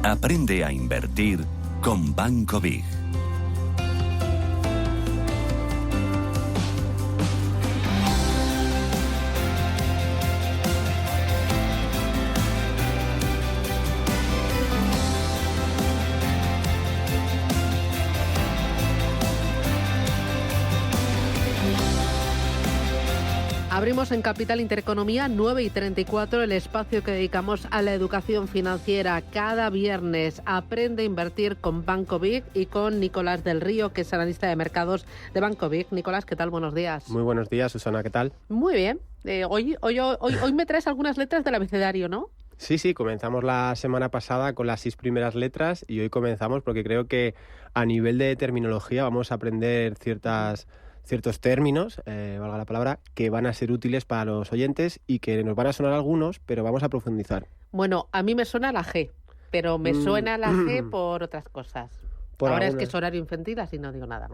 Aprende a invertir con Banco Big. Abrimos en Capital Intereconomía 9:34 el espacio que dedicamos a la educación financiera. Cada viernes aprende a invertir con Banco Big y con Nicolás del Río, que es analista de mercados de Banco Big. Nicolás, ¿qué tal? Buenos días. Muy buenos días, Susana, ¿qué tal? Muy bien. Hoy me traes algunas letras del abecedario, ¿no? Sí, comenzamos la semana pasada con las 6 primeras letras y hoy comenzamos porque creo que a nivel de terminología vamos a aprender ciertos términos, valga la palabra, que van a ser útiles para los oyentes y que nos van a sonar algunos, pero vamos a profundizar. Bueno, a mí me suena la G, pero me suena la G por otras cosas. Ahora es que es horario infantil, así no digo nada.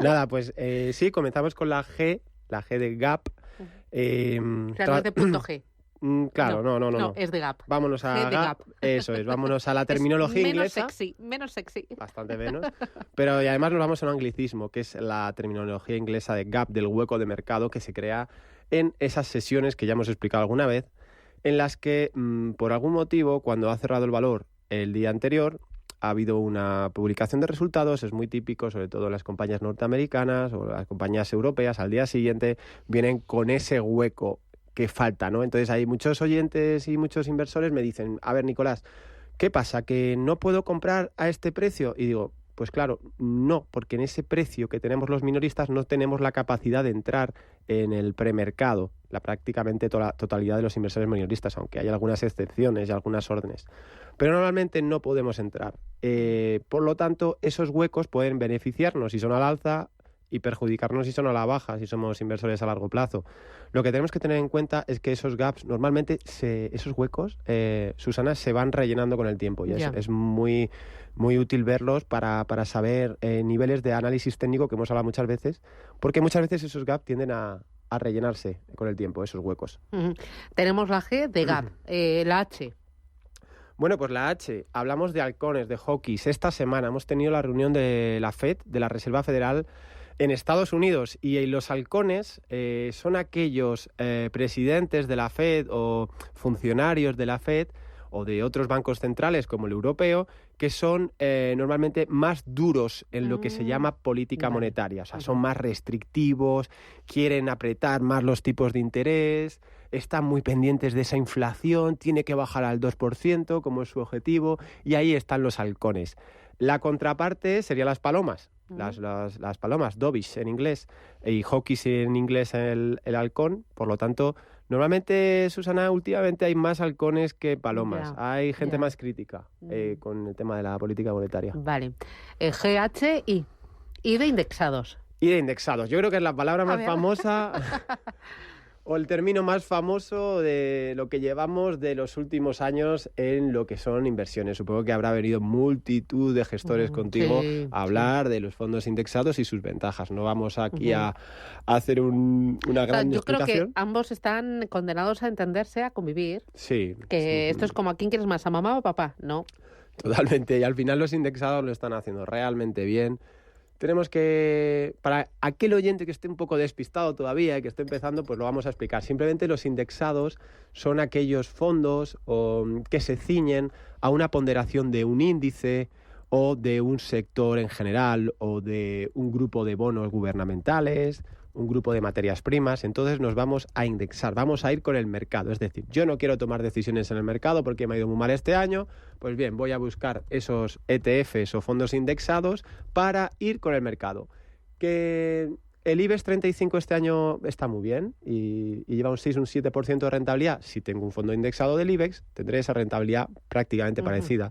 Nada, pues sí, comenzamos con la G de Gap. O sea, no es de punto G. Claro, no. Es de Gap. Vámonos a Gap. Eso es, vámonos a la terminología inglesa. Menos sexy. Bastante menos. Pero y además nos vamos a un anglicismo, que es la terminología inglesa de Gap, del hueco de mercado, que se crea en esas sesiones que ya hemos explicado alguna vez, en las que, por algún motivo, cuando ha cerrado el valor el día anterior, ha habido una publicación de resultados. Es muy típico, sobre todo en las compañías norteamericanas o las compañías europeas, al día siguiente vienen con ese hueco que falta, ¿no? Entonces hay muchos oyentes y muchos inversores me dicen, a ver, Nicolás, ¿qué pasa? ¿Que no puedo comprar a este precio? Y digo, pues claro, no, porque en ese precio que tenemos los minoristas no tenemos la capacidad de entrar en el premercado, prácticamente toda la totalidad de los inversores minoristas, aunque hay algunas excepciones y algunas órdenes. Pero normalmente no podemos entrar. Por lo tanto, esos huecos pueden beneficiarnos si son al alza y perjudicarnos si son a la baja, si somos inversores a largo plazo. Lo que tenemos que tener en cuenta es que esos gaps, normalmente esos huecos, Susana, se van rellenando con el tiempo y es muy, muy útil verlos para saber niveles de análisis técnico que hemos hablado muchas veces, porque muchas veces esos gaps tienden a rellenarse con el tiempo, esos huecos. Tenemos la G de Gap, la H. Bueno, pues la H, hablamos de halcones, de hawkies. Esta semana hemos tenido la reunión de la FED, de la Reserva Federal, en Estados Unidos, y los halcones son aquellos presidentes de la FED o funcionarios de la FED o de otros bancos centrales como el europeo, que son normalmente más duros en lo que se llama política monetaria. O sea, son más restrictivos, quieren apretar más los tipos de interés, están muy pendientes de esa inflación, tiene que bajar al 2% como es su objetivo, y ahí están los halcones. La contraparte serían las palomas. Las palomas, dovish en inglés, y hawkies en inglés el halcón. Por lo tanto, normalmente, Susana, últimamente hay más halcones que palomas. Hay gente más crítica con el tema de la política monetaria. Vale. GHI. Y de indexados. Y de indexados. Yo creo que es la palabra más famosa o el término más famoso de lo que llevamos de los últimos años en lo que son inversiones. Supongo que habrá venido multitud de gestores contigo a hablar de los fondos indexados y sus ventajas. No vamos aquí a hacer una gran yo explicación. Creo que ambos están condenados a entenderse, a convivir. Sí. Que esto es como ¿a quién quieres más, a mamá o a papá? No. Totalmente. Y al final los indexados lo están haciendo realmente bien. Tenemos que, para aquel oyente que esté un poco despistado todavía y que esté empezando, pues lo vamos a explicar. Simplemente los indexados son aquellos fondos que se ciñen a una ponderación de un índice o de un sector en general o de un grupo de bonos gubernamentales, un grupo de materias primas. Entonces nos vamos a indexar, vamos a ir con el mercado. Es decir, yo no quiero tomar decisiones en el mercado porque me ha ido muy mal este año, pues bien, voy a buscar esos ETFs o fondos indexados para ir con el mercado. Que el IBEX 35 este año está muy bien y lleva un 6, un 7% de rentabilidad. Si tengo un fondo indexado del IBEX, tendré esa rentabilidad prácticamente parecida.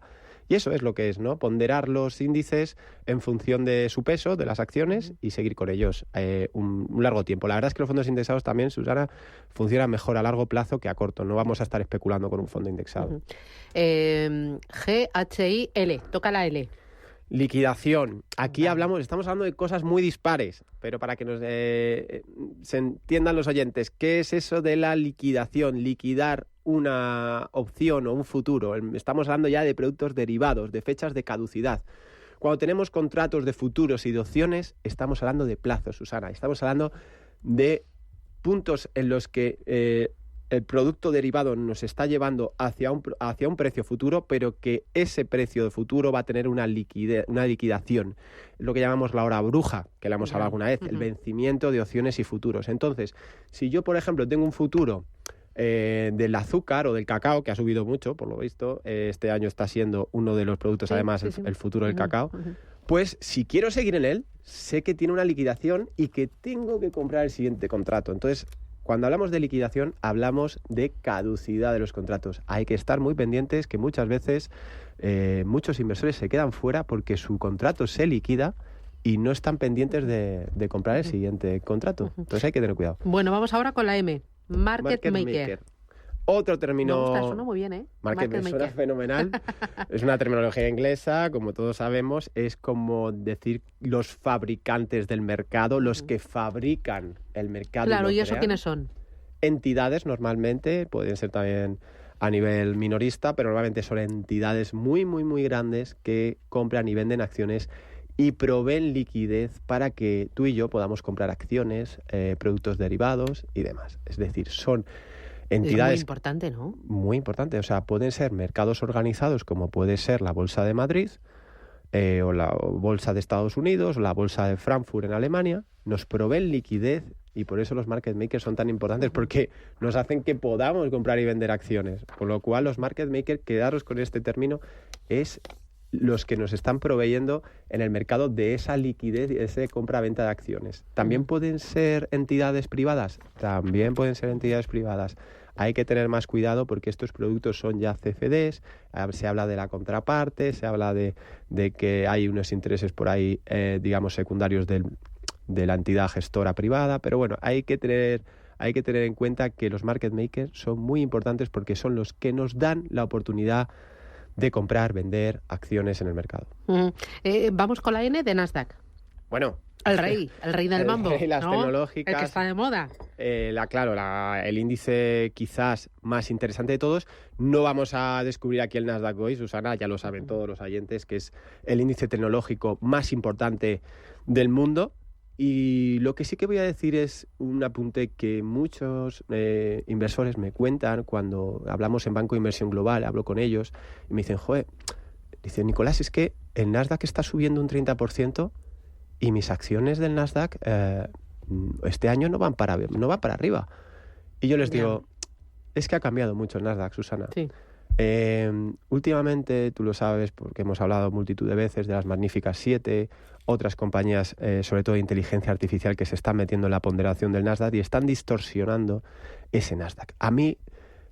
Y eso es lo que es, ¿no? Ponderar los índices en función de su peso, de las acciones, y seguir con ellos un largo tiempo. La verdad es que los fondos indexados también, Susana, funcionan mejor a largo plazo que a corto. No vamos a estar especulando con un fondo indexado. GHIL, toca la L. Liquidación. Aquí estamos hablando de cosas muy dispares, pero para que se entiendan los oyentes, ¿qué es eso de la liquidación? Liquidar una opción o un futuro. Estamos hablando ya de productos derivados, de fechas de caducidad. Cuando tenemos contratos de futuros y de opciones, estamos hablando de plazos, Susana. Estamos hablando de puntos en los que el producto derivado nos está llevando hacia un precio futuro, pero que ese precio de futuro va a tener una liquidación, lo que llamamos la hora bruja, que la hemos hablado alguna vez, el vencimiento de opciones y futuros. Entonces, si yo, por ejemplo, tengo un futuro del azúcar o del cacao, que ha subido mucho, por lo visto, este año está siendo uno de los productos, además, el futuro del cacao, pues si quiero seguir en él, sé que tiene una liquidación y que tengo que comprar el siguiente contrato. Entonces, cuando hablamos de liquidación, hablamos de caducidad de los contratos. Hay que estar muy pendientes que muchas veces muchos inversores se quedan fuera porque su contrato se liquida y no están pendientes de comprar el siguiente contrato. Entonces hay que tener cuidado. Bueno, vamos ahora con la M. Market Maker. Otro término... Me gusta, suena muy bien, ¿eh? Market Maker suena fenomenal. Es una terminología inglesa, como todos sabemos. Es como decir los fabricantes del mercado, los que fabrican el mercado. Claro, ¿y eso crean? ¿Quiénes son? Entidades, normalmente, pueden ser también a nivel minorista, pero normalmente son entidades muy, muy, muy grandes que compran y venden acciones y proveen liquidez para que tú y yo podamos comprar acciones, productos derivados y demás. Es decir, son entidades... Es muy importante, ¿no? Muy importante. O sea, pueden ser mercados organizados como puede ser la Bolsa de Madrid o la Bolsa de Estados Unidos o la Bolsa de Frankfurt en Alemania. Nos proveen liquidez y por eso los market makers son tan importantes, porque nos hacen que podamos comprar y vender acciones. Con lo cual, los market makers, quedaros con este término, es los que nos están proveyendo en el mercado de esa liquidez y de esa compra-venta de acciones. ¿También pueden ser entidades privadas? También pueden ser entidades privadas. Hay que tener más cuidado porque estos productos son ya CFDs, se habla de la contraparte, se habla de que hay unos intereses por ahí, digamos, secundarios de la entidad gestora privada, pero bueno, hay que tener en cuenta que los market makers son muy importantes porque son los que nos dan la oportunidad de comprar, vender acciones en el mercado. Vamos con la N de Nasdaq. Bueno, el rey del mambo, las ¿no? tecnológicas, el que está de moda. El índice quizás más interesante de todos. No vamos a descubrir aquí el Nasdaq hoy, Susana, ya lo saben todos los oyentes, que es el índice tecnológico más importante del mundo. Y lo que sí que voy a decir es un apunte que muchos inversores me cuentan cuando hablamos en Banco de Inversión Global, hablo con ellos y me dicen, dice Nicolás, es que el Nasdaq está subiendo un 30% y mis acciones del Nasdaq este año no van para arriba. Y yo les digo, es que ha cambiado mucho el Nasdaq, Susana. Sí. Últimamente, tú lo sabes porque hemos hablado multitud de veces de las magníficas 7, otras compañías, sobre todo de inteligencia artificial, que se están metiendo en la ponderación del Nasdaq y están distorsionando ese Nasdaq. A mí,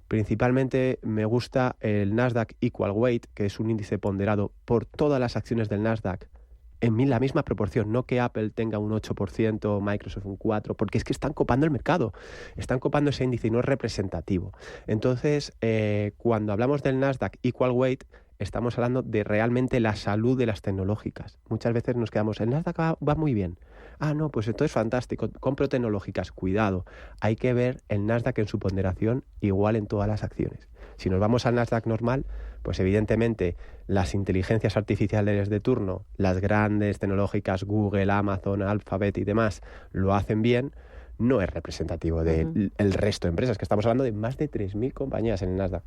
principalmente, me gusta el Nasdaq Equal Weight, que es un índice ponderado por todas las acciones del Nasdaq en la misma proporción, no que Apple tenga un 8%, Microsoft un 4%, porque es que están copando el mercado, están copando ese índice y no es representativo. Entonces, cuando hablamos del Nasdaq Equal Weight, estamos hablando de realmente la salud de las tecnológicas. Muchas veces nos quedamos, el Nasdaq va muy bien. Ah, no, pues entonces fantástico, compro tecnológicas. Cuidado, hay que ver el Nasdaq en su ponderación igual en todas las acciones. Si nos vamos al Nasdaq normal, pues evidentemente las inteligencias artificiales de turno, las grandes tecnológicas, Google, Amazon, Alphabet y demás, lo hacen bien. No es representativo del resto de empresas, que estamos hablando de más de 3.000 compañías en el Nasdaq.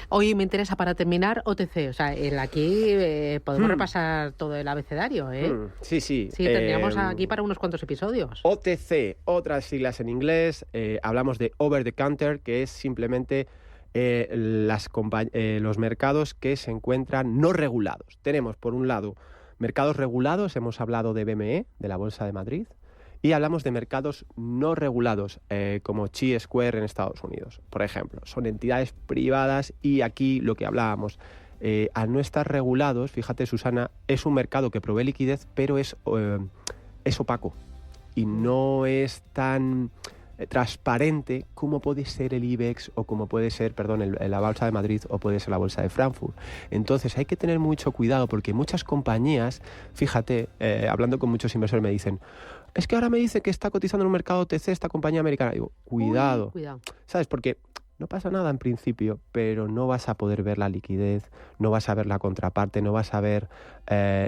Oye, me interesa para terminar OTC, o sea, aquí podemos repasar todo el abecedario, ¿eh? Sí. Sí, tendríamos aquí para unos cuantos episodios. OTC, otras siglas en inglés, hablamos de over the counter, que es simplemente los mercados que se encuentran no regulados. Tenemos, por un lado, mercados regulados, hemos hablado de BME, de la Bolsa de Madrid, y hablamos de mercados no regulados, como Chi Square en Estados Unidos, por ejemplo. Son entidades privadas y aquí lo que hablábamos, al no estar regulados, fíjate, Susana, es un mercado que provee liquidez, pero es opaco y no es tan transparente como puede ser el IBEX o como puede ser, la Bolsa de Madrid o puede ser la Bolsa de Frankfurt. Entonces hay que tener mucho cuidado porque muchas compañías, fíjate, hablando con muchos inversores me dicen, es que ahora me dice que está cotizando en un mercado OTC esta compañía americana. Digo, cuidado. ¿Sabes? Porque no pasa nada en principio, pero no vas a poder ver la liquidez, no vas a ver la contraparte, no vas a ver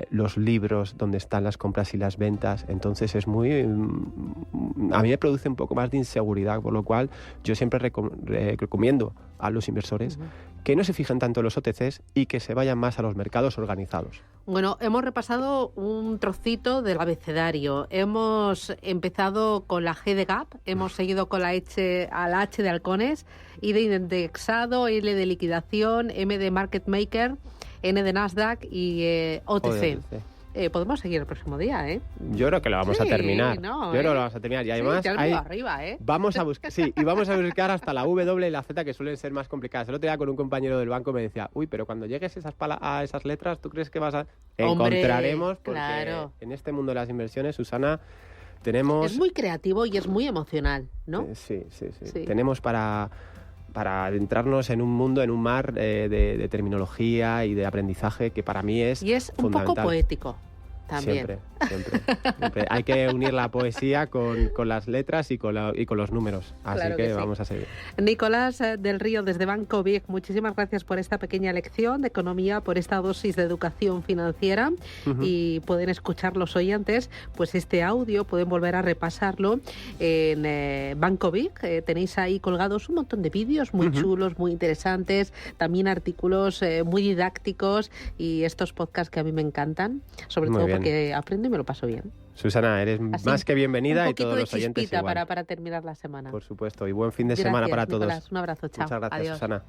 los libros donde están las compras y las ventas. Entonces es muy... a mí me produce un poco más de inseguridad, por lo cual yo siempre recomiendo a los inversores que no se fijen tanto en los OTCs y que se vayan más a los mercados organizados. Bueno, hemos repasado un trocito del abecedario. Hemos empezado con la G de Gap, hemos seguido con la H de halcones, I de indexado, L de liquidación, M de market maker, N de Nasdaq y OTC. Podemos seguir el próximo día, ¿eh? Yo creo que lo vamos a terminar. Yo creo que lo vamos a terminar. Y además vamos a buscar, y vamos a buscar hasta la W y la Z, que suelen ser más complicadas. El otro día con un compañero del banco me decía, pero cuando llegues a esas letras, ¿tú crees que vas a...? Encontraremos, porque en este mundo de las inversiones, Susana, tenemos... Es muy creativo y es muy emocional, ¿no? Sí. Tenemos para adentrarnos en un mundo, en un mar de terminología y de aprendizaje que para mí es fundamental. Y es un poco poético también. Siempre. Hay que unir la poesía con las letras y con los números. Así claro que vamos a seguir. Nicolás del Río, desde Banco Vic, muchísimas gracias por esta pequeña lección de economía, por esta dosis de educación financiera. Y pueden escuchar los oyentes, pues este audio, pueden volver a repasarlo en Banco Vic. Tenéis ahí colgados un montón de vídeos muy chulos, muy interesantes, también artículos muy didácticos y estos podcasts que a mí me encantan, sobre todo porque aprendo y me lo paso bien. Susana, eres más que bienvenida y todos los oyentes igual. Para terminar la semana. Por supuesto, y buen fin de semana para todos. Nicolás, un abrazo, chao. Muchas gracias, adiós. Susana.